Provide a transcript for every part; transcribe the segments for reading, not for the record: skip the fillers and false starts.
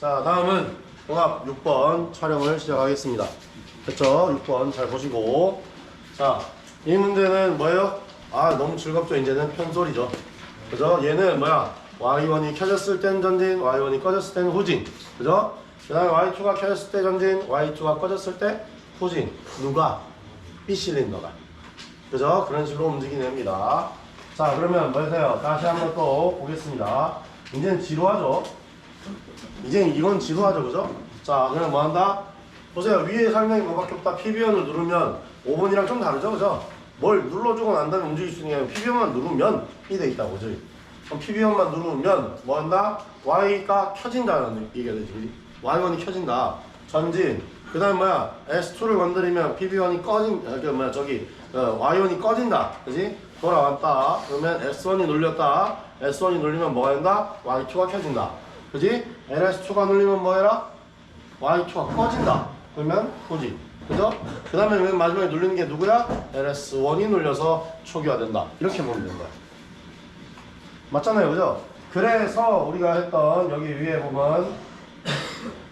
자, 다음은 종합 6번 촬영을 시작하겠습니다. 됐죠? 6번 잘 보시고. 자, 이 문제는 뭐예요? 아, 너무 즐겁죠? 이제는 편소리죠. 그죠? 얘는 뭐야? Y1이 켜졌을 땐 전진, Y1이 꺼졌을 땐 후진. 그죠? 그 다음에 Y2가 켜졌을 때 전진, Y2가 꺼졌을 때 후진. 누가? B 실린더가. 그죠? 그런 식으로 움직이는 겁니다. 자, 그러면 뭐세요? 다시 한번 또 보겠습니다. 이제는 지루하죠? 이제 이건 지루하죠, 그죠? 자, 그럼 뭐 한다? 보세요. 위에 설명이 뭐밖에 없다. PBN을 누르면 5번이랑 좀 다르죠, 그죠? 뭘 눌러주고 난 다음에 움직일 수 있는 게 PBN만 누르면 이 돼 있다고, 그죠? 그럼 PBN만 누르면 뭐 한다? Y가 켜진다는 얘기가 되지, 그지? Y1이 켜진다. 전진. 그 다음에 뭐야? S2를 건드리면 PB1이 Y1이 꺼진다. 그지? 돌아왔다. 그러면 S1이 눌렸다. S1이 눌리면 뭐가 된다? Y2가 켜진다. 그지? LS2가 눌리면 뭐 해라? Y2가 꺼진다. 그러면 후진. 그죠? 그 다음에 맨 마지막에 눌리는 게 누구야? LS1이 눌려서 초기화된다. 이렇게 보면 되는 거야. 맞잖아요. 그죠? 그래서 우리가 했던 여기 위에 보면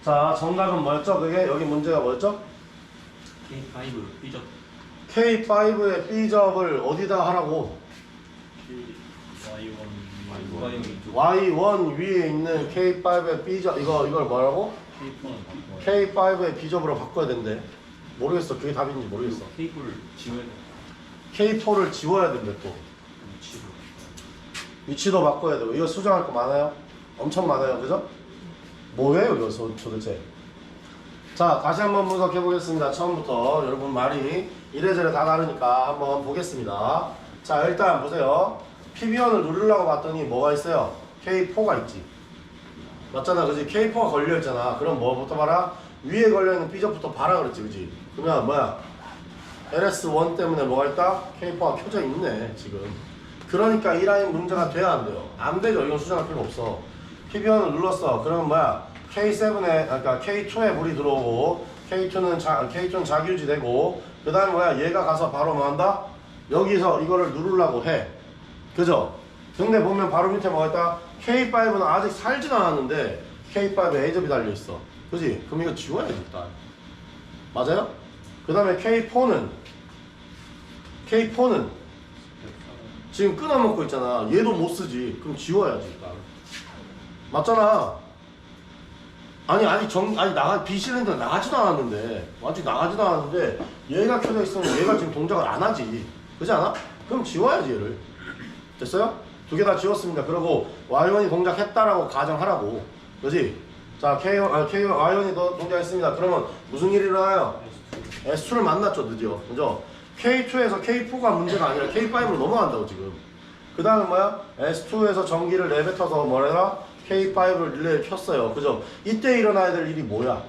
자, 정답은 뭐였죠? 그게 여기 문제가 뭐였죠? K5 B접 K5의 B접을 어디다 하라고? Y1 위에 있는 K5의 B접 이걸 뭐라고? K5의 B접으로 바꿔야 된대. 모르겠어. 그게 답인지 모르겠어. K4를 지워야 돼. K4를 지워야 된대 또. 위치도 바꿔야 되고. 이거 수정할 거 많아요? 엄청 많아요. 그죠? 뭐예요 이거 도대체? 자, 다시 한번 분석해 보겠습니다. 처음부터 여러분 말이 이래저래 다 다르니까 한번 보겠습니다. 자, 일단 보세요. PB1을 누르려고 봤더니 뭐가 있어요? K4가 있지. 맞잖아, 그지? K4가 걸려있잖아. 그럼 뭐부터 봐라? 위에 걸려있는 B접부터 봐라 그랬지, 그지? 그러면 뭐야? LS1 때문에 뭐가 있다? K4가 켜져 있네 지금. 그러니까 이 라인 문제가 돼야 안 돼요. 안 되죠. 이건 수정할 필요 없어. PB1을 눌렀어. 그러면 뭐야? K7에, 그러니까 K2에 물이 들어오고, K2는 자기유지 되고, 그 다음에 뭐야? 얘가 가서 바로 뭐 한다? 여기서 이거를 누르려고 해. 그죠? 근데 보면 바로 밑에 뭐가 있다? K5는 아직 살진 않았는데, K5에 A접이 달려있어. 그지? 그럼 이거 지워야지, 일단. 맞아요? 그 다음에 K4는 지금 끊어먹고 있잖아. 얘도 못 쓰지. 그럼 지워야지, 일단. 맞잖아. 아니, B 실린더 나가지도 않았는데. 아직 나가지도 않았는데, 얘가 켜져 있으면 얘가 지금 동작을 안 하지. 그렇지 않아? 그럼 지워야지, 얘를. 됐어요? 두 개 다 지웠습니다. 그리고 Y1이 동작했다라고 가정하라고. 그지? 자, Y1이 동작했습니다. 그러면 무슨 일이 일어나요? S2를 만났죠, 드디어. 그죠? K2에서 K4가 문제가 아니라 K5로 넘어간다고, 지금. 그 다음에 뭐야? S2에서 전기를 내뱉어서 뭐래라? K5를 릴레이를 켰어요. 그죠? 이때 일어나야 될 일이 뭐야?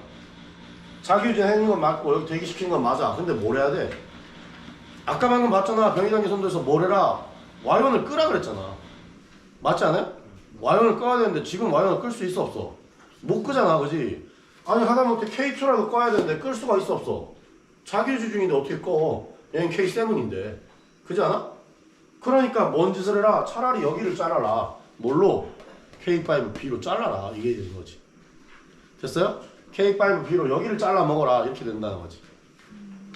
자기유진 해는 건 맞고 여기 대기시키는 건 맞아. 근데 뭘 해야 돼? 아까 방금 봤잖아. 병위단계 선도에서 뭘 해라? Y1을 끄라 그랬잖아. 맞지 않아요? Y1을 꺼야 되는데 지금 Y1을 끌 수 있어 없어? 못 끄잖아. 그지? 아니 하다못해 K2라도 꺼야 되는데 끌 수가 있어 없어? 자기유지 중인데 어떻게 꺼? 얘는 K7인데. 그지 않아? 그러니까 뭔 짓을 해라? 차라리 여기를 잘라라. 뭘로? K5B로 잘라라. 이게 되는 거지. 됐어요? K5B로 여기를 잘라 먹어라. 이렇게 된다는 거지.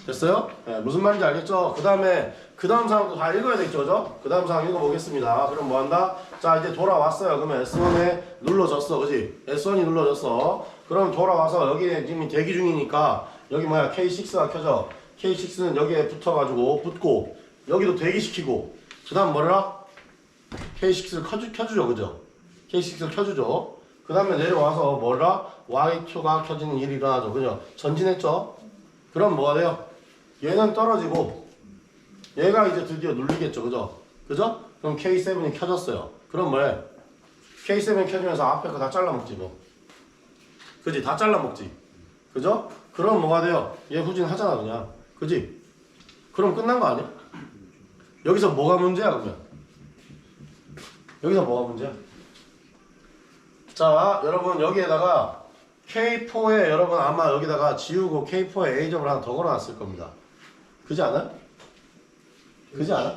됐어요? 네, 무슨 말인지 알겠죠? 그 다음 상황도 다 읽어야 되겠죠? 그죠? 그 다음 상황 읽어보겠습니다. 그럼 뭐 한다? 자, 이제 돌아왔어요. 그러면 S1에 눌러졌어. 그지? S1이 눌러졌어. 그럼 돌아와서 여기에 지금 대기 중이니까 여기 뭐야? K6가 켜져. K6는 여기에 붙고 여기도 대기시키고 그 다음 뭐라? K6를 켜주죠. 그죠? K6를 켜주죠. 그 다음에 내려와서 뭐라? Y2가 켜지는 일이 일어나죠. 그죠? 전진했죠? 그럼 뭐가 돼요? 얘는 떨어지고 얘가 이제 드디어 눌리겠죠. 그죠? 그죠? 그럼 K7이 켜졌어요. 그럼 뭐해? K7 켜지면서 앞에 거 다 잘라먹지 뭐. 그지? 다 잘라먹지. 그죠? 그럼 뭐가 돼요? 얘 후진하잖아 그냥. 그지? 그럼 끝난 거 아니야? 여기서 뭐가 문제야 그러면? 여기서 뭐가 문제야? 자, 여러분 여기에다가 K4에 여러분 아마 여기다가 지우고 K4에 A점을 하나 더 걸어놨을 겁니다. 그지 않아? 그지 않아?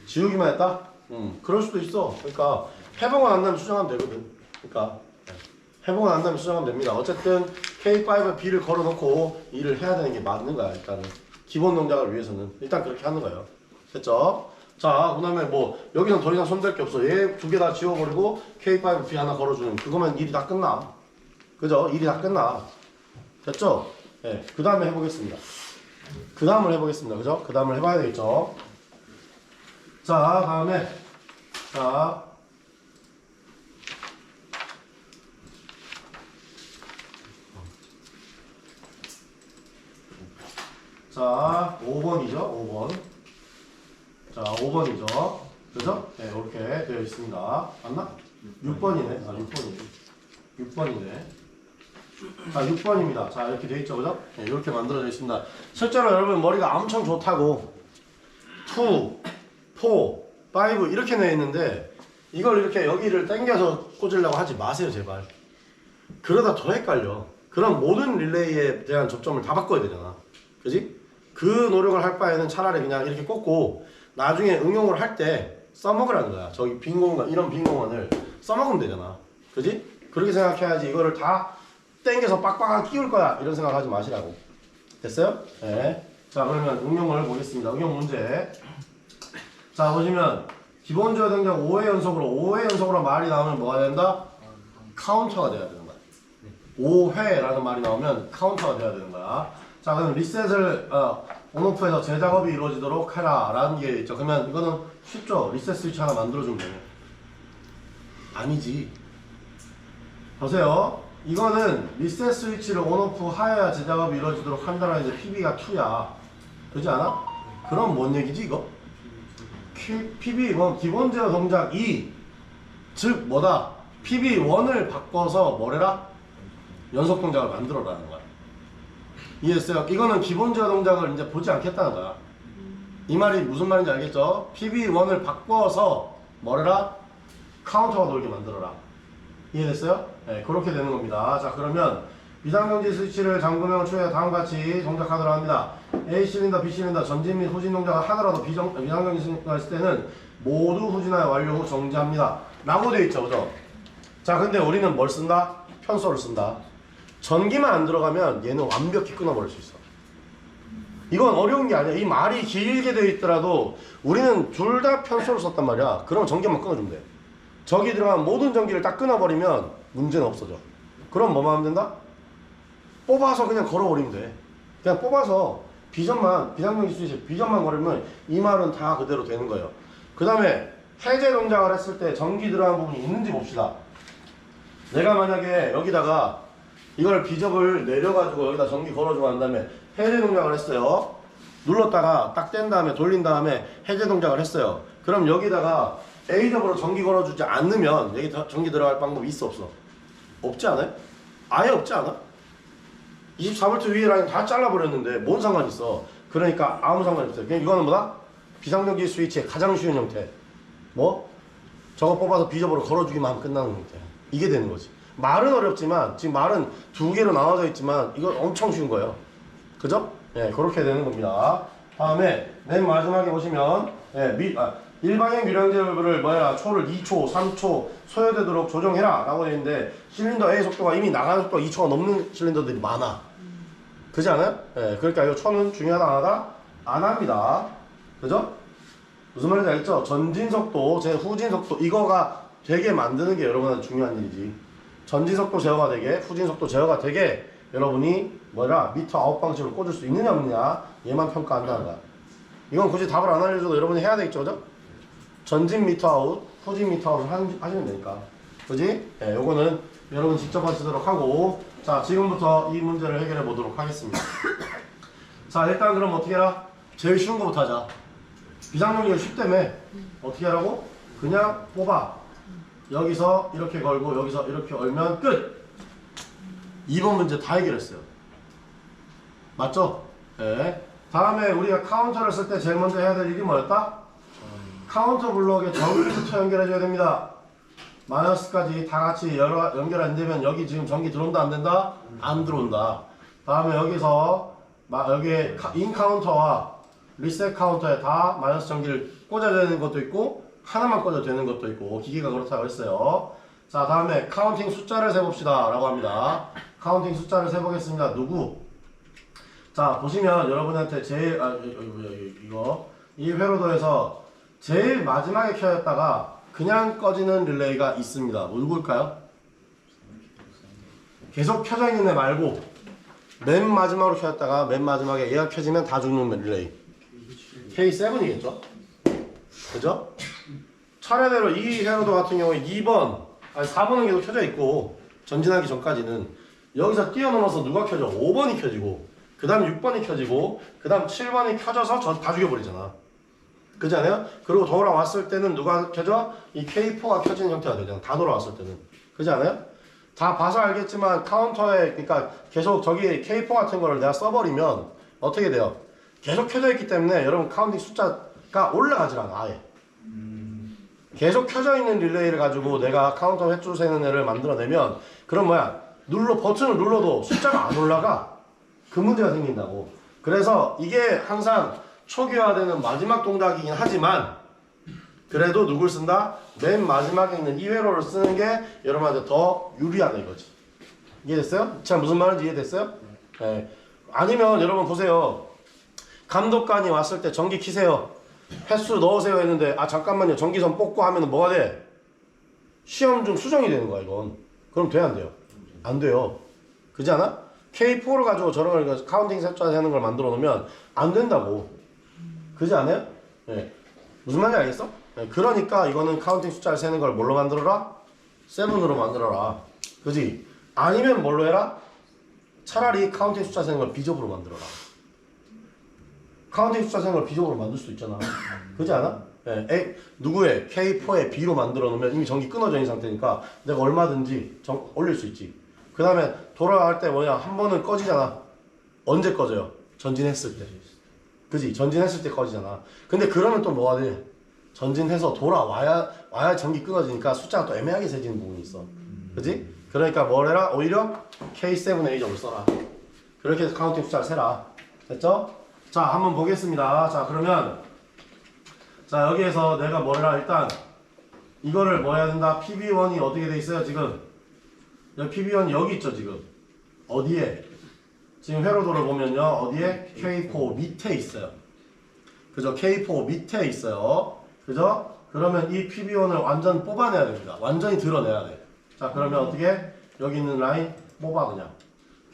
지우기만 했다? 그럴 수도 있어. 그러니까 해보고 난 다음에 수정하면 되거든. 그러니까 해보고 난 다음에 수정하면 됩니다. 어쨌든 K5에 B를 걸어놓고 일을 해야 되는 게 맞는 거야. 일단은 기본 동작을 위해서는 일단 그렇게 하는 거예요. 됐죠? 자, 그 다음에 뭐 여기는 더 이상 손댈 게 없어. 얘 두 개 다 지워버리고 K5 B 하나 걸어주는 그거면 일이 다 끝나. 그죠? 일이 다 끝나. 됐죠? 네, 그 다음에 해보겠습니다. 그 다음을 해보겠습니다. 그죠? 그 다음을 해봐야 되겠죠? 자, 다음에 자, 5번이죠? 5번. 자, 5번이죠? 그죠? 네, 이렇게 되어 있습니다. 맞나? 6번이네. 아, 6번이네. 6번이네. 자, 6번입니다. 자, 이렇게 되어 있죠? 그죠? 네, 이렇게 만들어져 있습니다. 실제로 여러분 머리가 엄청 좋다고 2, 4, 5 이렇게 되어 있는데 이걸 이렇게 여기를 당겨서 꽂으려고 하지 마세요, 제발. 그러다 더 헷갈려. 그럼 모든 릴레이에 대한 접점을 다 바꿔야 되잖아. 그지? 그 노력을 할 바에는 차라리 그냥 이렇게 꽂고 나중에 응용을 할 때 써먹으라는 거야. 저기 빈 공간, 이런 빈 공간을 써먹으면 되잖아. 그지? 그렇게 생각해야지 이거를 다 땡겨서 빡빡하게 끼울 거야. 이런 생각하지 마시라고. 됐어요? 네. 자, 그러면 응용을 보겠습니다. 응용 문제. 자, 보시면 기본적으로 등장 5회 연속으로 말이 나오면 뭐가 된다? 카운터가 돼야 되는 거야. 5회라는 말이 나오면 카운터가 돼야 되는 거야. 자, 그럼 리셋을 온오프에서 재작업이 이루어지도록 해라 라는 게 있죠. 그러면 이거는 쉽죠. 리셋 스위치 하나 만들어주면 되네. 아니지. 보세요. 이거는 리셋 스위치를 온오프 하여야 재작업이 이루어지도록 한다라는 이제 PB가 2야. 그렇지 않아? 그럼 뭔 얘기지 이거? PB 뭐 기본 제어 동작 2. 즉 뭐다? PB1을 바꿔서 뭐래라? 연속 동작을 만들어라는 거야. 이해했어요? 이거는 기본 제어 동작을 이제 보지 않겠다는 거야. 이 말이 무슨 말인지 알겠죠? PB1을 바꿔서 뭐래라? 카운터가 돌게 만들어라. 이해됐어요? 네, 그렇게 되는 겁니다. 자, 그러면 비상경지 스위치를 잠그면 추후에 다음과 같이 동작하도록 합니다. A 실린더, B 실린더 전진 및 후진 동작을 하더라도 비상경지 스위치가 있을 때는 모두 후진하여 완료 후 정지합니다. 라고 되어 있죠, 그죠? 자, 근데 우리는 뭘 쓴다? 편소를 쓴다. 전기만 안 들어가면 얘는 완벽히 끊어버릴 수 있어. 이건 어려운 게 아니야. 이 말이 길게 되어 있더라도 우리는 둘 다 편소를 썼단 말이야. 그럼 전기만 끊어주면 돼. 저기 들어간 모든 전기를 딱 끊어버리면 문제는 없어져. 그럼 뭐만 하면 된다? 뽑아서 그냥 걸어버리면 돼. 그냥 뽑아서 비상경지 스위치 비전만 걸으면 이 말은 다 그대로 되는 거예요. 그 다음에 해제 동작을 했을 때 전기 들어간 부분이 있는지 봅시다. 내가 만약에 여기다가 이걸 비접을 내려가지고 여기다 전기 걸어주고 난 다음에 해제 동작을 했어요. 눌렀다가 딱 뗀 다음에 돌린 다음에 해제 동작을 했어요. 그럼 여기다가 A접으로 전기 걸어주지 않으면 여기 전기 들어갈 방법이 있어 없어? 없지 않아요? 아예 없지 않아? 24V 위에 라인 다 잘라버렸는데 뭔 상관 있어? 그러니까 아무 상관이 없어요. 그냥 이거는 뭐다? 비상전기 스위치의 가장 쉬운 형태. 뭐? 저거 뽑아서 비접으로 걸어주기만 하면 끝나는 형태. 이게 되는 거지. 말은 어렵지만 지금 말은 두 개로 나눠져 있지만 이거 엄청 쉬운 거예요. 그죠? 예, 그렇게 되는 겁니다. 다음에 맨 마지막에 보시면 일방향 유량제를 뭐야 초를 2초, 3초 소요되도록 조정해라 라고 되어 있는데 실린더 A 속도가 이미 나가는 속도가 2초가 넘는 실린더들이 많아. 그렇지 않아요? 예, 그러니까 이 초는 중요하다 안 하다? 안 합니다. 그죠? 무슨 말인지 알겠죠? 전진 속도, 후진 속도 이거가 되게 만드는 게 여러분한테 중요한 일이지. 전진 속도 제어가 되게, 후진 속도 제어가 되게 여러분이 미터 아웃 방식으로 꽂을 수 있느냐 없느냐 얘만 평가한다는 거야. 이건 굳이 답을 안 알려줘도 여러분이 해야 되겠죠, 그죠? 전진 미터 아웃, 후진 미터 아웃을 하시면 되니까. 그지? 네, 요거는 여러분 직접 하시도록 하고, 자, 지금부터 이 문제를 해결해 보도록 하겠습니다. 자, 일단 그럼 어떻게 해라? 제일 쉬운 거부터 하자. 비상용기가 쉽다며. 어떻게 하라고? 그냥 뽑아. 여기서 이렇게 걸고, 여기서 이렇게 걸면 끝! 2번 문제 다 해결했어요. 맞죠? 네. 다음에 우리가 카운터를 쓸 때 제일 먼저 해야 될 일이 뭐였다? 카운터 블록에 전기부터 연결해줘야 됩니다. 마이너스까지 다 같이 연결 안 되면 여기 지금 전기 들어온다 안 된다? 안 들어온다. 다음에 여기서 여기에 인 카운터와 리셋 카운터에 다 마이너스 전기를 꽂아야 되는 것도 있고 하나만 꽂아도 되는 것도 있고 기계가 그렇다고 했어요. 자, 다음에 카운팅 숫자를 세봅시다 라고 합니다. 카운팅 숫자를 세보겠습니다. 누구? 자, 보시면 여러분한테 제일 이 회로도에서 제일 마지막에 켜졌다가 그냥 꺼지는 릴레이가 있습니다. 뭐 누굴까요? 계속 켜져 있는 애 말고 맨 마지막으로 켜졌다가 맨 마지막에 얘가 켜지면 다 죽는 릴레이. K7이겠죠? 그죠? 차례대로 이 회로도 같은 경우에 2번, 아니 4번은 계속 켜져 있고 전진하기 전까지는 여기서 뛰어넘어서 누가 켜져? 5번이 켜지고 그 다음 6번이 켜지고 그 다음 7번이 켜져서 다 죽여버리잖아. 그렇지 않아요? 그리고 돌아왔을 때는 누가 켜져? 이 K4가 켜지는 형태가 되잖아. 다 돌아왔을 때는. 그렇지 않아요? 다 봐서 알겠지만 카운터에 그러니까 계속 저기 K4 같은 거를 내가 써버리면 어떻게 돼요? 계속 켜져 있기 때문에 여러분 카운팅 숫자가 올라가질 않아 아예. 계속 켜져 있는 릴레이를 가지고 내가 카운터 횟수 세는 애를 만들어내면 그럼 뭐야? 버튼을 눌러도 숫자가 안 올라가. 그 문제가 생긴다고. 그래서 이게 항상 초기화되는 마지막 동작이긴 하지만 그래도 누굴 쓴다? 맨 마지막에 있는 이 회로를 쓰는 게 여러분한테 더 유리하다 이거지. 이해됐어요? 자, 무슨 말인지 이해됐어요? 네. 아니면 여러분 보세요. 감독관이 왔을 때 전기 키세요. 횟수 넣으세요 했는데 아 잠깐만요 전기선 뽑고 하면 뭐가 돼? 시험 중 수정이 되는 거야 이건. 그럼 돼요 안 돼요? 안 돼요. 그지 않아? K4를 가지고 저런 걸 카운팅 숫자 세는 걸 만들어 놓으면 안 된다고. 그지 않아요? 네. 무슨 말인지 알겠어? 네. 그러니까 이거는 카운팅 숫자를 세는 걸 뭘로 만들어라? 7으로 만들어라. 그지? 아니면 뭘로 해라? 차라리 카운팅 숫자 세는 걸 비접으로 만들어라. 카운팅 숫자 세는 걸 비접으로 만들 수도 있잖아. 그지 않아? 네. 누구의 K4의 B로 만들어 놓으면 이미 전기 끊어져 있는 상태니까 내가 얼마든지 올릴 수 있지. 그 다음에 돌아갈 때 뭐냐 한 번은 꺼지잖아. 언제 꺼져요? 전진했을 때. 그지? 전진했을 때 꺼지잖아. 근데 그러면 또 뭐가 돼? 전진해서 와야 전기 끊어지니까 숫자가 또 애매하게 세지는 부분이 있어. 그지? 그러니까 뭘 해라? 오히려 K7A점을 써라. 그렇게 해서 카운팅 숫자를 세라. 됐죠? 자, 한번 보겠습니다. 자, 그러면 자, 여기에서 내가 뭘 해라? 일단 이거를 뭐 해야 된다? PB1이 어떻게 돼 있어요? 지금 여기 PB1이 여기 있죠, 지금. 어디에? 지금 회로도를 보면요. 어디에? K4 밑에 있어요. 그죠? K4 밑에 있어요. 그죠? 그러면 이 PB1을 완전 뽑아내야 됩니다. 완전히 드러내야 돼. 자, 그러면 어떻게? 여기 있는 라인 뽑아 그냥.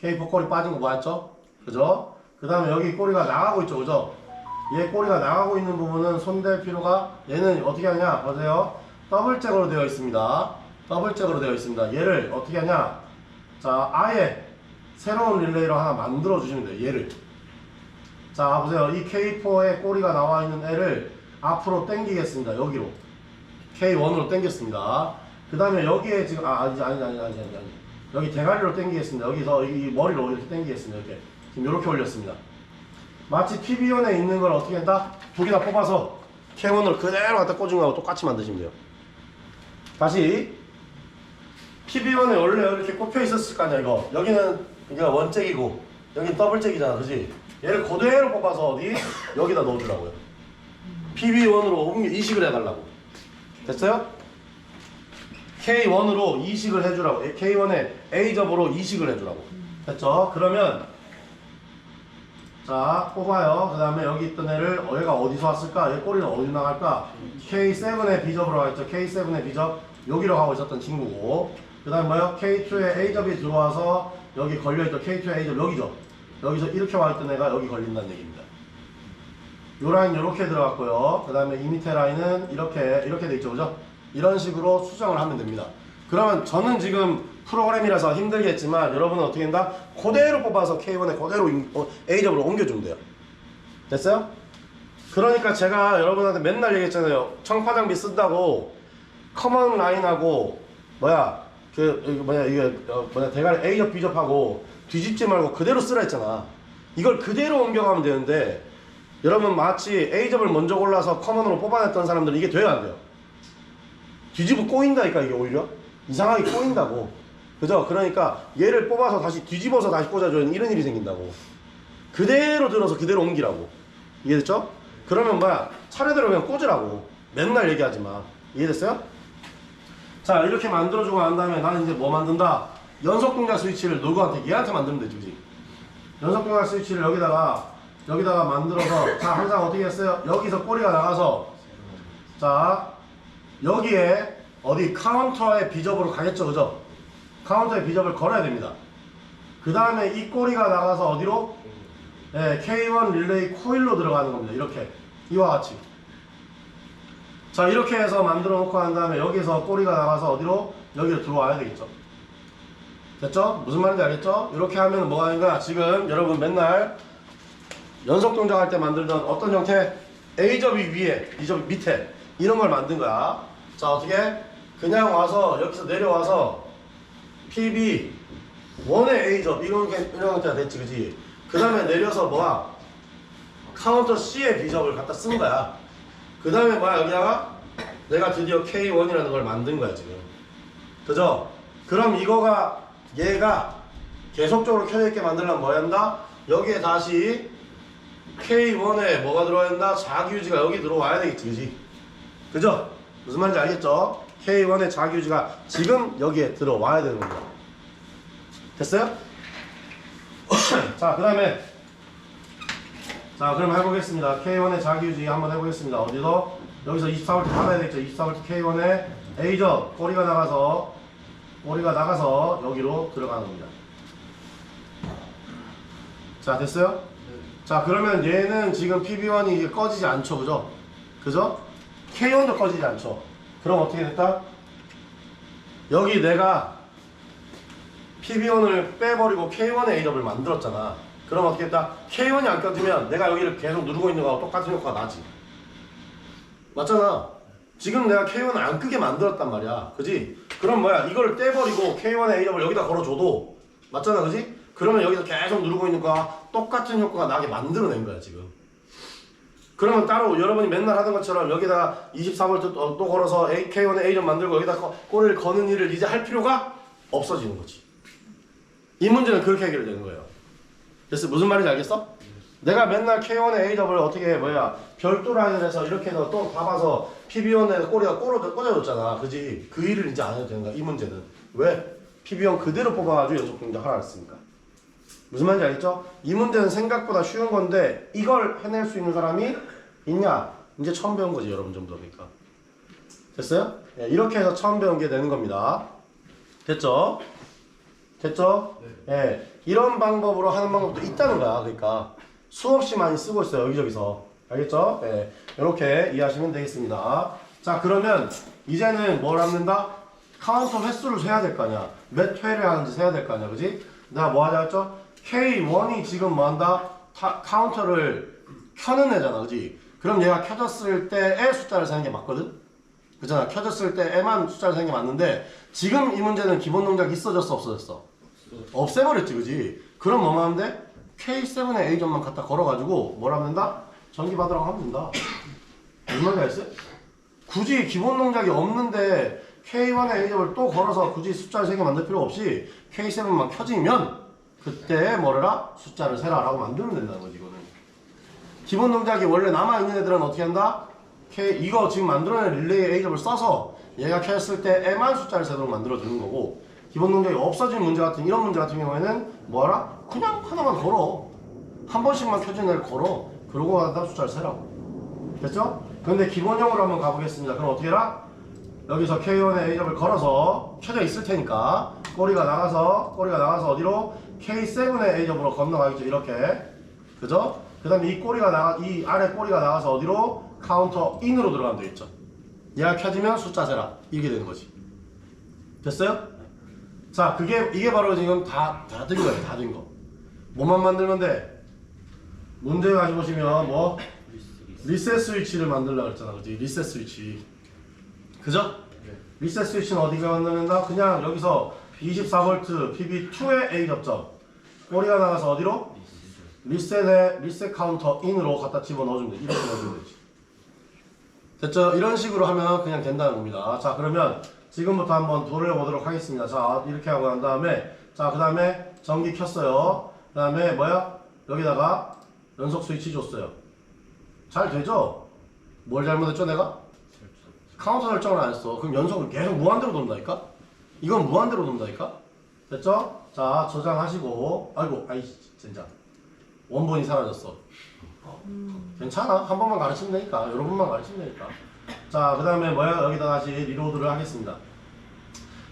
K4 꼬리 빠진 거 맞죠? 그죠? 그 다음에 여기 꼬리가 나가고 있죠, 그죠? 얘 꼬리가 나가고 있는 부분은 손댈 필요가, 얘는 어떻게 하냐? 보세요. 더블잭으로 되어 있습니다. 더블잭으로 되어 있습니다. 얘를 어떻게 하냐? 자, 아예 새로운 릴레이로 하나 만들어 주시면 돼요. 얘를. 자, 보세요. 이 K4에 꼬리가 나와 있는 애를 앞으로 당기겠습니다. 여기로. K1으로 당겼습니다. 그 다음에 여기에 지금, 아니. 여기 대가리로 당기겠습니다. 여기서 이 머리로 이렇게 당기겠습니다. 이렇게. 지금 이렇게 올렸습니다. 마치 PB1에 있는 걸 어떻게 한다? 두 개나 뽑아서 K1으로 그대로 갖다 꽂은 거하고 똑같이 만드시면 돼요. 다시. PB1에 원래 이렇게 꼽혀 있었을 거 아니야, 이거. 여기는 이게 원잭이고, 여기는 더블잭이잖아, 그지? 얘를 그대로 뽑아서 어디? 여기다 넣어주라고요. PB1으로 이식을 해달라고. 됐어요? K1으로 이식을 해주라고. K1에 A접으로 이식을 해주라고. 됐죠? 그러면 자, 뽑아요. 그 다음에 여기 있던 애를 얘가 어디서 왔을까? 얘 꼬리는 어디 나갈까? K7의 B접으로 가있죠. K7의 B접 여기로 가고 있었던 친구고, 그 다음에 뭐요? K2의 A접이 들어와서 여기 걸려있던 K2의 A접 여기죠. 여기서 이렇게 와있던 애가 여기 걸린다는 얘기입니다. 요 라인 이렇게 들어갔고요. 그 다음에 이 밑에 라인은 이렇게 돼 있죠, 그죠? 이런 식으로 수정을 하면 됩니다. 그러면 저는 지금 프로그램이라서 힘들겠지만 여러분은 어떻게 한다? 그대로 뽑아서 K1에 그대로 A접으로 옮겨주면 돼요. 됐어요? 그러니까 제가 여러분한테 맨날 얘기했잖아요. 청파장비 쓴다고 커먼 라인하고 대가리 A접 B접하고 뒤집지 말고 그대로 쓰라 했잖아. 이걸 그대로 옮겨가면 되는데 여러분 마치 A접을 먼저 골라서 커먼으로 뽑아냈던 사람들은 이게 돼야 안 돼요. 뒤집어 꼬인다니까. 이게 오히려 이상하게 꼬인다고. 그죠? 그러니까 얘를 뽑아서 다시 뒤집어서 다시 꽂아줘야 이런 일이 생긴다고. 그대로 들어서 그대로 옮기라고. 이해됐죠? 그러면 차례대로 그냥 꽂으라고. 맨날 얘기하지 마. 이해됐어요? 자 이렇게 만들어주고 난 다음에 나는 이제 뭐 만든다? 연속 동작 스위치를 누구한테? 얘한테 만들면 되지, 그지? 연속 동작 스위치를 여기다가 만들어서 자 항상 어떻게 했어요? 여기서 꼬리가 나가서 자 여기에 어디 카운터의 비접으로 가겠죠, 그죠? 카운터의 비접을 걸어야 됩니다. 그 다음에 이 꼬리가 나가서 어디로? 네, K1 릴레이 코일로 들어가는 겁니다. 이렇게 이와 같이. 자 이렇게 해서 만들어 놓고 한 다음에 여기서 꼬리가 나가서 어디로? 여기로 들어와야 되겠죠. 됐죠? 무슨 말인지 알겠죠? 이렇게 하면 뭐가 하는 거야? 지금 여러분 맨날 연속 동작 할 때 만들던 어떤 형태? A접이 위에, B접이 밑에 이런 걸 만든 거야. 자 어떻게? 그냥 와서 여기서 내려와서 PB 1의 A접 이런 형태가 됐지, 그지? 그 다음에 내려서 뭐야? 카운터 C의 B접을 갖다 쓴 거야. 그 다음에 뭐야? 여기다가 내가 드디어 K1이라는 걸 만든 거야 지금. 그죠? 그럼 이거가 얘가 계속적으로 켜져있게 만들려면 뭐 해야 한다? 여기에 다시 K1에 뭐가 들어와야 한다? 자기유지가 여기 들어와야 되겠지, 그지? 그죠? 무슨 말인지 알겠죠? K1의 자기유지가 지금 여기에 들어와야 되는 겁니다. 됐어요? 자, 그 다음에 자, 그럼 해보겠습니다. K1의 자기유지 한번 해보겠습니다. 어디서? 여기서 24V 받아야 되겠죠? 24V K1의 A접 꼬리가 나가서 여기로 들어가는 겁니다. 자, 됐어요? 자, 그러면 얘는 지금 PB1이 이게 꺼지지 않죠, 그죠? 그죠? K1도 꺼지지 않죠. 그럼 어떻게 됐다? 여기 내가 PB1을 빼버리고 K1의 A접을 만들었잖아. 그럼 어떻게 했다? K1이 안 껴지면 내가 여기를 계속 누르고 있는 거하고 똑같은 효과가 나지. 맞잖아. 지금 내가 K1을 안 끄게 만들었단 말이야. 그지? 그럼 뭐야? 이걸 떼버리고 K1의 A접을 여기다 걸어줘도 맞잖아, 그지? 그러면 여기서 계속 누르고 있는 거와 똑같은 효과가 나게 만들어낸 거야, 지금. 그러면 따로 여러분이 맨날 하던 것처럼 여기다가 24V 또 걸어서 K1의 A접 만들고 여기다 꼬리를 거는 일을 이제 할 필요가 없어지는 거지. 이 문제는 그렇게 해결되는 거예요. 됐어? 무슨 말인지 알겠어? 내가 맨날 K1의 A접을 어떻게 별도 라인을 해서 이렇게 해서 또 봐봐서 PB1에 꼬리가 꽂아줬잖아. 그지? 그 일을 이제 안 해도 되는 거야, 이 문제는. 왜? PB1 그대로 뽑아가지고 연속 동작 하라 했으니까. 무슨 말인지 알겠죠? 이 문제는 생각보다 쉬운 건데 이걸 해낼 수 있는 사람이 있냐? 이제 처음 배운 거지, 여러분 정도. 그러니까 됐어요? 네, 이렇게 해서 처음 배운 게 되는 겁니다. 됐죠? 됐죠? 네. 네, 이런 방법으로 하는 방법도 있다는 거야. 그러니까 수없이 많이 쓰고 있어요, 여기저기서. 알겠죠? 네, 이렇게 이해하시면 되겠습니다. 자, 그러면 이제는 뭘 합는다? 카운터 횟수를 세야 될 거 아니야. 몇 회를 하는지 세야 될 거 아니야, 그지? 내가 뭐 하자 했죠? K1이 지금 뭐 한다? 카운터를 켜는 애잖아, 그지? 그럼 얘가 켜졌을 때의 숫자를 세는 게 맞거든? 그잖아. 켜졌을 때에만 숫자를 세는 게 맞는데 지금 이 문제는 기본 동작이 있어졌어, 없어졌어? 없애버렸지, 그지? 그럼 뭐만 하면 돼? K7의 A점만 갖다 걸어가지고 뭘 하면 된다? 전기 받으라고 하면 된다. 무슨 말인지 알겠어요? 굳이 기본 동작이 없는데 K1의 A점을 또 걸어서 굳이 숫자를 세게 만들 필요 없이 K7만 켜지면 그때 뭐래라? 숫자를 세라 라고 만들면 된다는 거지, 이거는. 기본 동작이 원래 남아있는 애들은 어떻게 한다? 이거 지금 만들어낸 릴레이 A점을 써서 얘가 켰을 때에만 숫자를 세도록 만들어주는 거고, 기본 동작이 없어진 문제 같은 이런 문제 같은 경우에는 뭐하라? 그냥 하나만 걸어. 한 번씩만 켜진 애를 걸어. 그러고 가다 숫자를 세라고. 됐죠? 근데 기본형으로 한번 가보겠습니다. 그럼 어떻게 해라? 여기서 K1의 A점을 걸어서 켜져 있을 테니까 꼬리가 나가서 어디로? K7의 A점으로 건너가겠죠, 이렇게. 그죠? 그 다음에 이 아래 꼬리가 나가서 어디로? 카운터 인으로 들어가면 되겠죠. 얘가 켜지면 숫자 세라. 이게 되는 거지. 됐어요? 자, 이게 바로 지금 다 된 거예요. 다 된 거. 뭐만 만들면 돼? 문제 가시 보시면 뭐? 리셋 스위치를 만들려고 그랬잖아. 그지? 리셋 스위치. 그죠? 리셋 스위치는 어디가 만들는다? 그냥 여기서 24V PB2의 A 접점. 꼬리가 나가서 어디로? 리셋 카운터 인으로 갖다 집어넣어주면 돼. 이렇게 넣어주면 되지. 됐죠? 이런 식으로 하면 그냥 된다는 겁니다. 자, 그러면 지금부터 한번 돌려보도록 하겠습니다. 자, 이렇게 하고 난 다음에, 자, 그 다음에 전기 켰어요. 그 다음에 뭐야? 여기다가 연속 스위치 줬어요. 잘 되죠? 뭘 잘못했죠, 내가? 카운터 설정을 안 했어. 그럼 연속은 계속 무한대로 돈다니까? 이건 무한대로 돈다니까? 됐죠? 자, 저장하시고. 아이고, 아이, 진짜. 원본이 사라졌어. 괜찮아. 한 번만 가르치면 되니까. 여러 번만 가르치면 되니까. 자, 그 다음에 뭐야? 여기다 다시 리로드를 하겠습니다.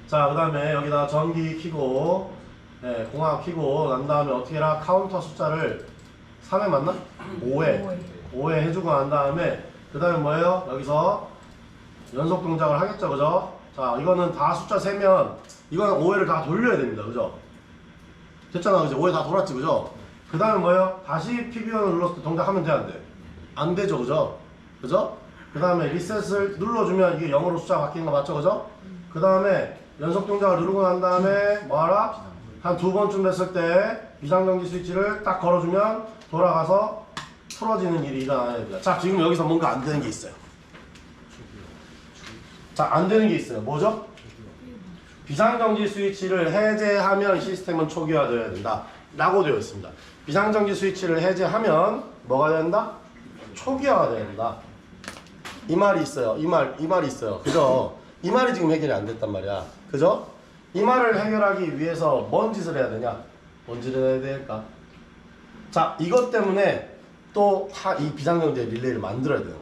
자, 그 다음에 여기다 전기 켜고, 네, 공학 켜고, 난 다음에 어떻게 해라? 카운터 숫자를 3회 맞나? 5회. 5회 해주고 난 다음에, 그 다음에 뭐예요? 여기서 연속 동작을 하겠죠, 그죠? 자, 이거는 다 숫자 세면, 이거는 5회를 다 돌려야 됩니다, 그죠? 됐잖아, 그죠? 5회 다 돌았지, 그죠? 그 다음에 뭐예요? 다시 PBO를 눌렀을 때 동작하면 돼, 안 돼? 안 되죠, 그죠? 그죠? 그 다음에 리셋을 눌러주면 이게 0으로 숫자가 바뀌는 거 맞죠, 그죠? 그 다음에 연속 동작을 누르고 난 다음에 뭐하라? 한 2번쯤 됐을 때 비상정지 스위치를 딱 걸어주면 돌아가서 풀어지는 일이 일어나야 됩니다. 자, 지금 여기서 뭔가 안 되는 게 있어요. 자, 안 되는 게 있어요. 뭐죠? 비상정지 스위치를 해제하면 시스템은 초기화되어야 된다 라고 되어 있습니다. 비상정지 스위치를 해제하면 뭐가 된다? 초기화가 된다. 이 말이 있어요. 이 말이 있어요. 그죠? 이 말이 지금 해결이 안 됐단 말이야. 그죠? 이 말을 해결하기 위해서 뭔 짓을 해야 되냐? 뭔 짓을 해야 될까? 자, 이것 때문에 또 이 비상정지 릴레이를 만들어야 되는 거야.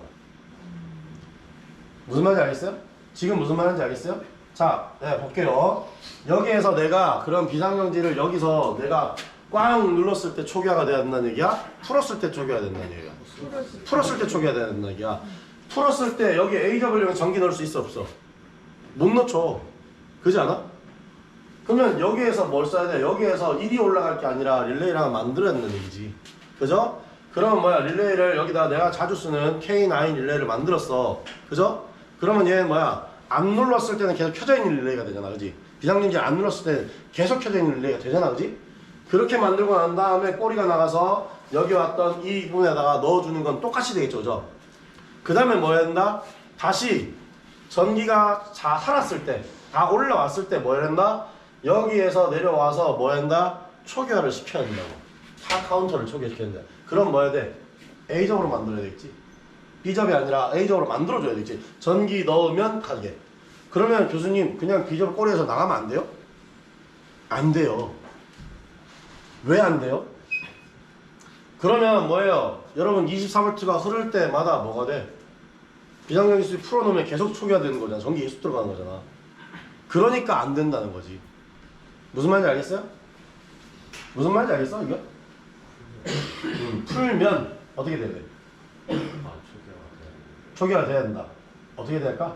무슨 말인지 알겠어요? 지금 무슨 말인지 알겠어요? 자, 네, 볼게요. 여기에서 내가 그런 비상정지를 여기서 내가 꽝 눌렀을 때 초기화가 돼야 된다는 얘기야? 풀었을 때 초기화가 된다는 얘기야? 풀었을 때 초기화가 된다는 얘기야. 풀었을 때 여기 AW에 전기 넣을 수 있어 없어? 못 넣죠. 그지 않아? 그러면 여기에서 뭘 써야 돼? 여기에서 1이 올라갈 게 아니라 릴레이를 하나 만들어야 된다는 얘기지. 그죠? 그러면 뭐야? 릴레이를 여기다 내가 자주 쓰는 K9 릴레이를 만들었어. 그죠? 그러면 얘는 뭐야? 안 눌렀을 때는 계속 켜져 있는 릴레이가 되잖아. 그지? 비상정지 안 눌렀을 때는 계속 켜져 있는 릴레이가 되잖아. 그지? 그렇게 만들고 난 다음에 꼬리가 나가서 여기 왔던 이 부분에다가 넣어주는 건 똑같이 되겠죠. 그죠? 그 다음에 뭐 해야 된다? 다시 전기가 다 살았을 때, 다 올라왔을 때 뭐 해야 된다? 여기에서 내려와서 뭐 해야 된다? 초기화를 시켜야 된다고. 타 카운터를 초기화시켜야 된다. 그럼 뭐 해야 돼? A적으로 만들어야 되겠지. B적이 아니라 A적으로 만들어줘야 되겠지. 전기 넣으면 가게. 그러면 교수님 그냥 B적 꼬리에서 나가면 안 돼요? 안 돼요. 왜 안 돼요? 그러면 뭐예요? 여러분 24V가 흐를 때마다 뭐가 돼? 비상정지 스위치 풀어놓으면 계속 초기화 되는 거잖아. 전기 계속 들어가는 거잖아. 그러니까 안 된다는 거지. 무슨 말인지 알겠어요? 무슨 말인지 알겠어? 이거? 풀면 어떻게 돼야 돼? 초기화 돼야 된다. 어떻게 될까?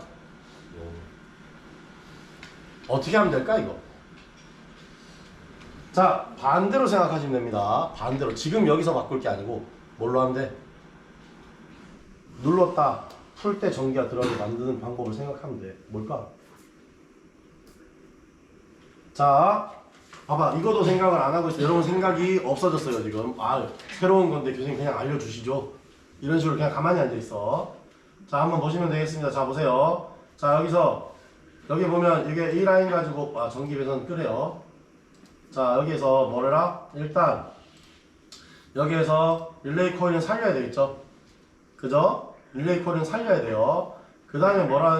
어떻게 하면 될까 이거? 자, 반대로 생각하시면 됩니다. 반대로. 지금 여기서 바꿀 게 아니고 뭘로 하면 돼? 눌렀다. 풀 때 전기가 들어가게 만드는 방법을 생각하면 돼. 뭘까? 자, 봐봐. 이거도 생각을 안 하고 있어. 여러분 생각이 없어졌어요 지금. 아, 새로운 건데 교수님 그냥 알려주시죠. 이런 식으로 그냥 가만히 앉아있어. 자, 한번 보시면 되겠습니다. 자, 보세요. 자, 여기서 여기 보면 이게 A라인 가지고 전기 배선 끄래요. 자, 여기에서 뭐래라? 일단 여기에서 릴레이 코일은 살려야 되겠죠? 그죠? 릴레이 코일은 살려야 돼요. 그 다음에 뭐라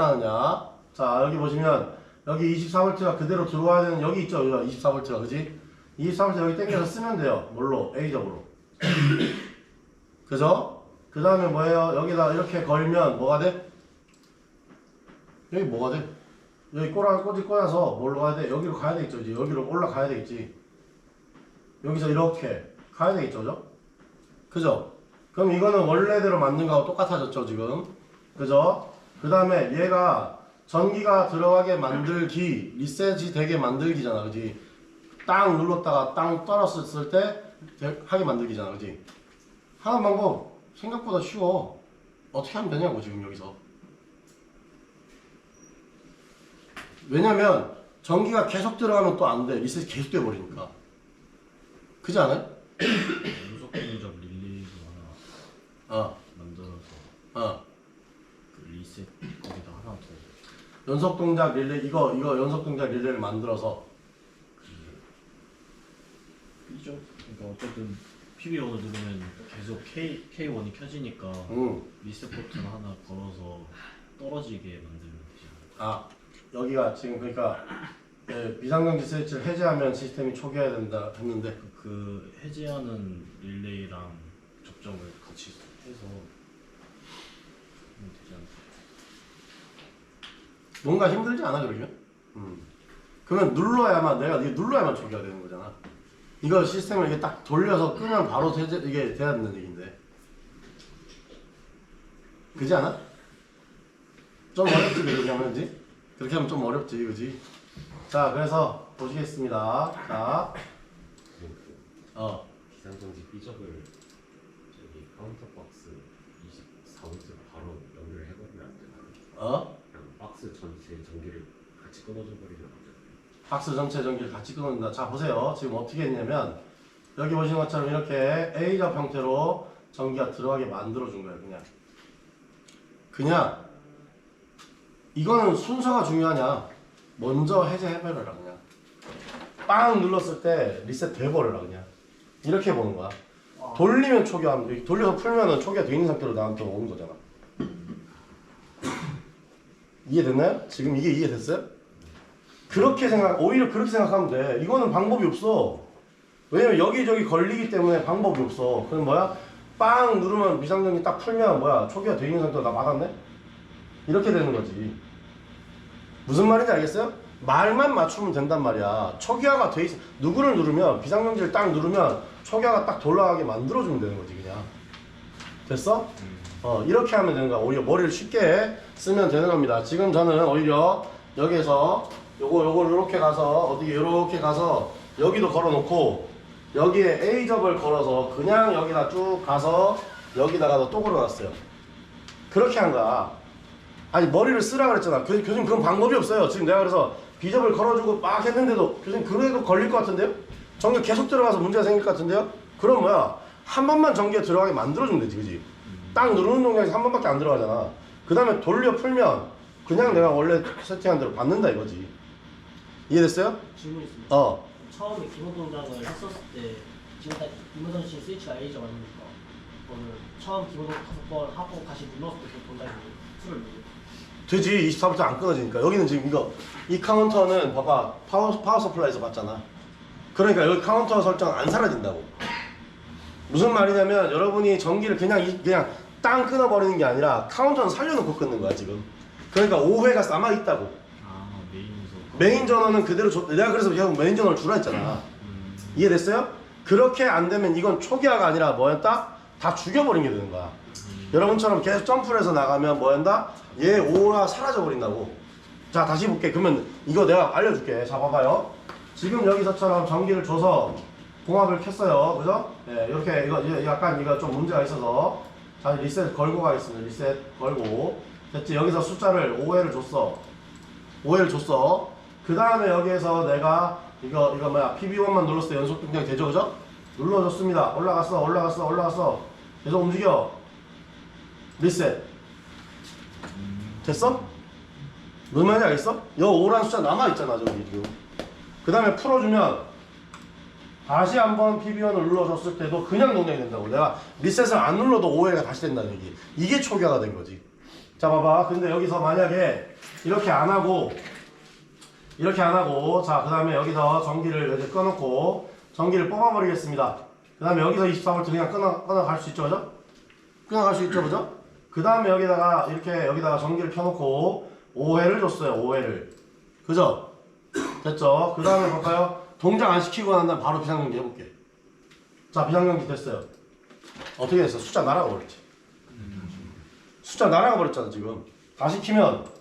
하느냐? 자, 여기 보시면 여기 24V가 그대로 들어와야 되는 여기 있죠? 24V가 그지? 24V 여기 당겨서 쓰면 돼요. 뭘로? A적으로. 그죠? 그 다음에 뭐예요? 여기다 이렇게 걸면 뭐가 돼? 여기 뭐가 돼? 여기 꼬지 꽂아서 뭘로 가야 돼? 여기로 가야 되겠죠. 이제 여기로 올라가야 되겠지. 여기서 이렇게 가야 되겠죠. 그죠? 그죠? 그럼 이거는 원래대로 만든 거하고 똑같아졌죠. 지금. 그죠? 그 다음에 얘가 전기가 들어가게 만들기, 리셋이 되게 만들기잖아. 그지? 땅 눌렀다가 땅 떨었을 때 하게 만들기잖아. 그지? 하는 방법 생각보다 쉬워. 어떻게 하면 되냐고 지금 여기서. 왜냐면 전기가 계속 들어가면 또 안 돼. 리셋이 계속 돼버리니까. 그지 않아요? 연속 동작 릴레이로 하나 만들어서 그 리셋 거기다 하나 더 연속 동작 릴레이 이거 연속 동작 릴레이를 만들어서 B죠? 그러니까 어쨌든 PB1을 누르면 계속 K1이 켜지니까 리셋 버튼 하나 걸어서 떨어지게 만들면 되지 않을까? 아 여기가 지금 그러니까 비상정지 스위치를 해제하면 시스템이 초기화해야 된다 했는데 그 해제하는 릴레이랑 접점을 같이 해서 하면 되지 않을까? 뭔가 힘들지 않아 그러면? 그러면 눌러야만 내가 이게 눌러야만 초기화 되는 거잖아. 이거 시스템을 이게 딱 돌려서 끄면 바로 해제 이게 돼야 되는 얘기인데. 그지 않아? 좀 어렵지 그렇게 하면지? 그렇게 하면 좀 어렵지 그지? 자 그래서 보시겠습니다. 자 비상정지 삐적을 저기 카운터 박스 24V로 바로 연결해버리면 안 되나요? 그냥 박스 전체 전기를 같이 끊어져 버리면 안 되나요? 박스 전체 전기를 같이 끊어준다. 자 보세요. 지금 어떻게 했냐면 여기 보시는 것처럼 이렇게 A접 형태로 전기가 들어가게 만들어준 거예요. 그냥 이거는 순서가 중요하냐? 먼저 해제해버려라 그냥. 빵 눌렀을 때 리셋 돼버려라 그냥. 이렇게 보는 거야. 돌리면 초기화하면 돌려서 풀면은 초기화 돼 있는 상태로 나한테 오는 거잖아. 이해됐나요? 지금 이게 이해됐어요? 오히려 그렇게 생각하면 돼. 이거는 방법이 없어. 왜냐면 여기저기 걸리기 때문에 방법이 없어. 그럼 뭐야? 빵 누르면 비상전기 딱 풀면 뭐야? 초기화 돼 있는 상태로 나 맞았네? 이렇게 되는 거지. 무슨 말인지 알겠어요? 말만 맞추면 된단 말이야. 초기화가 돼 있어. 누구를 누르면 비상전기를 딱 누르면 초기화가 딱 돌아가게 만들어주면 되는 거지 그냥. 됐어? 이렇게 하면 되는 거야. 오히려 머리를 쉽게 쓰면 되는 겁니다. 지금 저는 오히려 여기에서 요걸 이렇게 가서 이렇게 가서 여기도 걸어놓고 여기에 A접을 걸어서 그냥 여기다 쭉 가서 여기다가도 또 걸어놨어요. 그렇게 한 거야. 아니 머리를 쓰라 그랬잖아. 교수님 그건 방법이 없어요. 지금 내가 그래서 B접을 걸어주고 막 했는데도 교수님 그래도 걸릴 것 같은데요? 전기 계속 들어가서 문제가 생길 것 같은데요? 그럼 뭐야? 한 번만 전기가 들어가게 만들어주면 되지 그지? 딱 누르는 동작에서 한 번밖에 안 들어가잖아. 그 다음에 돌려 풀면 그냥 내가 원래 세팅한 대로 받는다 이거지. 이해됐어요? 질문 있습니다. 처음에 기본 동작을 했었을 때 지금까지 이머전시 스위치가 A죠 아닙니까? 오늘 처음 기본 동작 5번 하고 다시 눌렀을 때 그 동작이 풀을 누르 되지. 24부터 안 끊어지니까. 여기는 지금 이 카운터는 봐봐 파워 서플라이에서 봤잖아. 그러니까 여기 카운터 설정 안 사라진다고. 무슨 말이냐면 여러분이 전기를 그냥 땅 끊어버리는 게 아니라 카운터는 살려놓고 끊는 거야 지금. 그러니까 5회가 남아있다고. 메인 전원은 그대로 내가 그래서 계속 메인 전원을 주라 했잖아. 이해됐어요? 그렇게 안 되면 이건 초기화가 아니라 뭐였다? 다 죽여버린 게 되는 거야. 여러분처럼 계속 점프를 해서 나가면 뭐한다? 얘 오라 사라져 버린다고. 자 다시 볼게. 그러면 이거 내가 알려줄게. 자 봐봐요. 지금 여기서처럼 전기를 줘서 공합을 켰어요. 그죠? 네, 이렇게 이거 약간 이거 좀 문제가 있어서 자 리셋 걸고 가겠습니다. 리셋 걸고 됐지? 여기서 숫자를 5회를 줬어. 5회를 줬어. 그 다음에 여기에서 내가 이거 뭐야 PB1만 눌렀을 때 연속 동작이 되죠, 그죠? 눌러줬습니다. 올라갔어. 계속 움직여. 리셋. 됐어? 무슨 말인지 알겠어? 여 5라는 숫자 남아있잖아 저기 지금. 그 다음에 풀어주면 다시 한번 PB1을 눌러줬을 때도 그냥 동작이 된다고. 내가 리셋을 안 눌러도 5회가 다시 된다는 얘기. 이게 초기화가 된 거지. 자 봐봐. 근데 여기서 만약에 이렇게 안 하고 자 그 다음에 여기서 전기를 이제 꺼놓고 전기를 뽑아버리겠습니다. 그 다음에 여기서 24V 그냥 끊어갈 수 있죠, 그죠? 끊어갈 수 있죠, 그죠? 그 다음에 여기다가 전기를 켜놓고 5회를 줬어요. 5회를. 그죠? 됐죠? 그 다음에 볼까요? 동작 안 시키고 난 다음에 바로 비상전기 해볼게. 자 비상전기 됐어요. 어떻게 됐어? 숫자 날아가 버렸지. 숫자 날아가 버렸잖아 지금. 다시 키면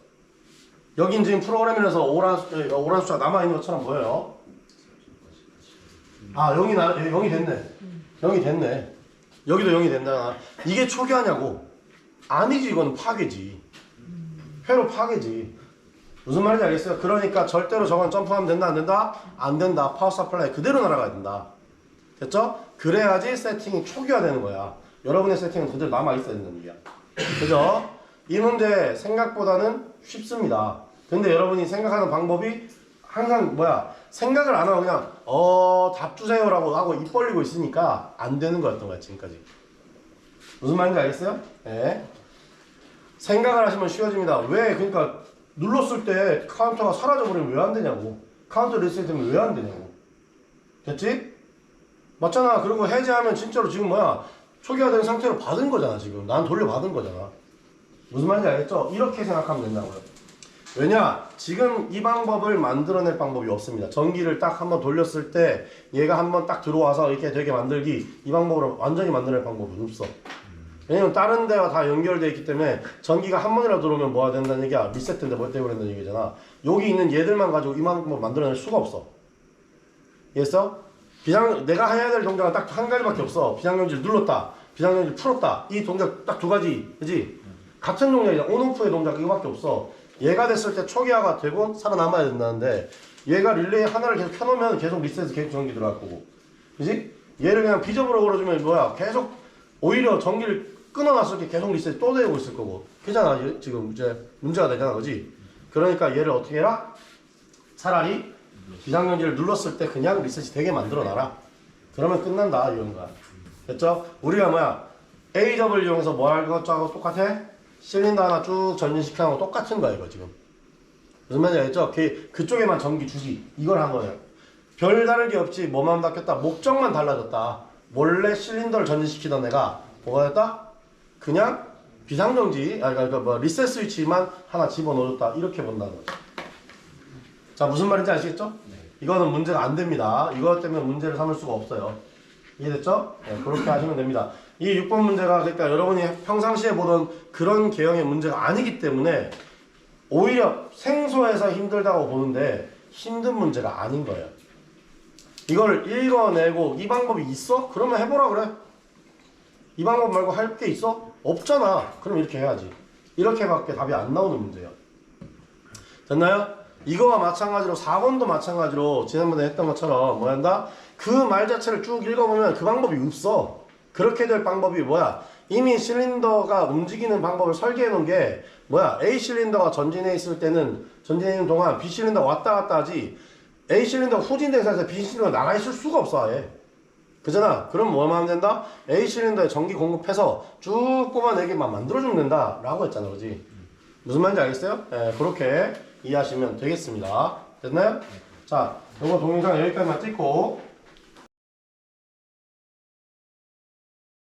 여긴 지금 프로그램이라서 오란 숫자 남아있는 것처럼 보여요. 아 0이 됐네. 0이 됐네. 여기도 0이 된다. 이게 초기화냐고. 아니지. 이건 파괴지. 회로 파괴지. 무슨 말인지 알겠어요? 그러니까 절대로 저건 점프하면 된다 안 된다? 안 된다. 파워 서플라이 그대로 날아가야 된다. 됐죠? 그래야지 세팅이 초기화되는 거야. 여러분의 세팅은 그대로 남아있어야 된다는 얘기야. 그죠? 이 문제 생각보다는 쉽습니다. 근데 여러분이 생각하는 방법이 항상 생각을 안 하고 그냥 답 주세요라고 하고 입 벌리고 있으니까 안 되는 거였던 거야 지금까지. 무슨 말인지 알겠어요? 네. 생각을 하시면 쉬워집니다. 왜? 그러니까 눌렀을 때 카운터가 사라져버리면 왜 안 되냐고. 카운터 리셋되면 왜 안 되냐고. 됐지? 맞잖아. 그리고 해제하면 진짜로 지금 뭐야 초기화된 상태로 받은 거잖아. 지금 난 돌려받은 거잖아. 무슨 말인지 알겠죠? 이렇게 생각하면 된다고요. 왜냐? 지금 이 방법을 만들어낼 방법이 없습니다. 전기를 딱 한번 돌렸을 때 얘가 한번 딱 들어와서 이렇게 되게 만들기, 이 방법으로 완전히 만들어낼 방법은 없어. 왜냐면 다른 데와 다 연결되어 있기 때문에 전기가 한 번이라도 들어오면 뭐가 된다는 얘기야? 리셋된다 뭐 때문에 얘기잖아. 여기 있는 얘들만 가지고 이 방법을 만들어낼 수가 없어. 이해했어? 내가 해야 될 동작은 딱 한 가지밖에 없어. 비상정지를 눌렀다, 비상정지를 풀었다. 이 동작 딱 두 가지, 그지? 같은 동작이야. 온오프의 동작 이거밖에 없어. 얘가 됐을 때 초기화가 되고 살아남아야 된다는데 얘가 릴레이 하나를 계속 켜놓으면 계속 리셋해서 계속 전기 들어갈 거고, 그지? 얘를 그냥 비접으로 걸어주면 뭐야? 계속 오히려 전기를 끊어놨을 때 계속 리셋이 또 되고 있을 거고, 그잖아. 지금 이제 문제가 되잖아, 그지? 그러니까 얘를 어떻게 해라? 차라리 비상전지를 눌렀을 때 그냥 리셋이 되게 만들어놔라. 그러면 끝난다 이런 거야. 됐죠? 우리가 뭐야? A접을 이용해서 뭐 할 것하고 똑같아? 실린더 하나 쭉 전진시키는 거 똑같은 거야 이거 지금. 무슨 말인지 알겠죠? 그쪽에만 전기 주기 이걸 한 거예요. 별 다른 게 없지. 뭐만 바뀌었다? 목적만 달라졌다. 원래 실린더를 전진시키던 애가 뭐가 됐다? 그냥 비상정지, 그러니까 뭐 리셋 스위치만 하나 집어넣었다. 이렇게 본다는 거죠. 자, 무슨 말인지 아시겠죠? 네. 이거는 문제가 안 됩니다. 이것 때문에 문제를 삼을 수가 없어요. 이해됐죠? 네, 그렇게 하시면 됩니다. 이 6번 문제가 그러니까 여러분이 평상시에 보던 그런 개형의 문제가 아니기 때문에 오히려 생소해서 힘들다고 보는데 힘든 문제가 아닌 거예요. 이걸 읽어내고 이 방법이 있어? 그러면 해보라 그래. 이 방법 말고 할 게 있어? 없잖아. 그럼 이렇게 해야지. 이렇게밖에 답이 안 나오는 문제예요. 됐나요? 이거와 마찬가지로 4번도 마찬가지로 지난번에 했던 것처럼 뭐 한다? 그 말 자체를 쭉 읽어보면 그 방법이 없어. 그렇게 될 방법이 뭐야? 이미 실린더가 움직이는 방법을 설계해 놓은 게 뭐야? A 실린더가 전진해 있을 때는 전진해 있는 동안 B 실린더가 왔다 갔다 하지, A 실린더가 후진된 상태에서 B 실린더가 나가 있을 수가 없어 아예. 그잖아. 그럼 뭐만 하면 된다? A 실린더에 전기 공급해서 쭉 뽑아내게만 만들어주면 된다 라고 했잖아, 그지? 무슨 말인지 알겠어요? 네, 그렇게 이해하시면 되겠습니다. 됐나요? 자, 이거 동영상 여기까지만 찍고